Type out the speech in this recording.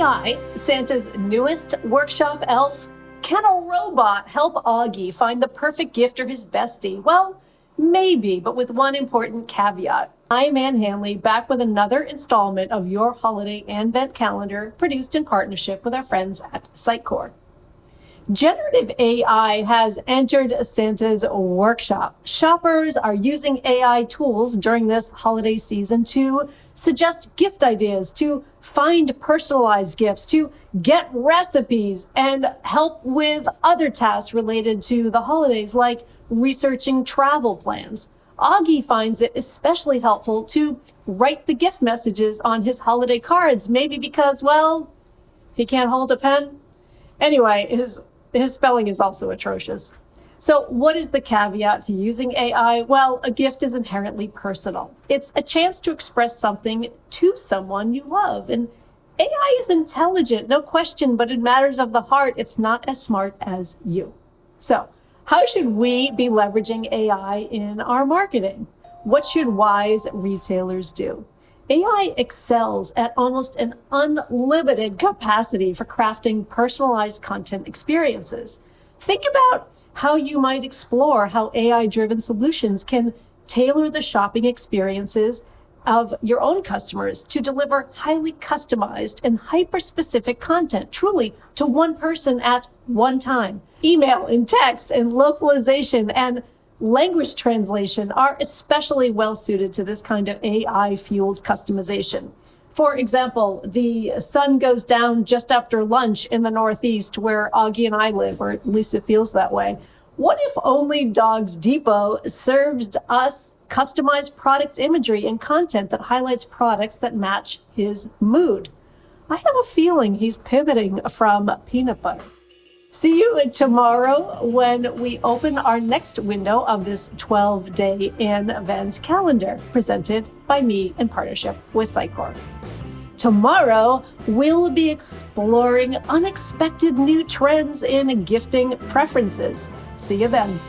AI, Santa's newest workshop elf? Can a robot help Augie find the perfect gift for his bestie? Well, maybe, but with one important caveat. I'm Ann Hanley, back with another installment of your holiday Annvent calendar, produced in partnership with our friends at Sitecore. Generative AI has entered Santa's workshop. Shoppers are using AI tools during this holiday season to suggest gift ideas, to find personalized gifts, to get recipes, and help with other tasks related to the holidays, like researching travel plans. Augie finds it especially helpful to write the gift messages on his holiday cards, maybe because, well, he can't hold a pen. Anyway, his spelling is also atrocious. So what is the caveat to using AI? Well, a gift is inherently personal. It's a chance to express something to someone you love. And AI is intelligent, no question, but in matters of the heart, it's not as smart as you. So how should we be leveraging AI in our marketing? What should wise retailers do? AI excels at almost an unlimited capacity for crafting personalized content experiences. Think about how you might explore how AI-driven solutions can tailor the shopping experiences of your own customers to deliver highly customized and hyper-specific content, truly to one person at one time. Email and text and localization and language translation are especially well suited to this kind of AI-fueled customization. For example, the sun goes down just after lunch in the Northeast where Augie and I live, or at least it feels that way. What if Only Dogs Depot serves us customized product imagery and content that highlights products that match his mood? I have a feeling he's pivoting from peanut butter. See you tomorrow when we open our next window of this 12-day Annvent calendar presented by me in partnership with Sitecore. Tomorrow, we'll be exploring unexpected new trends in gifting preferences. See you then.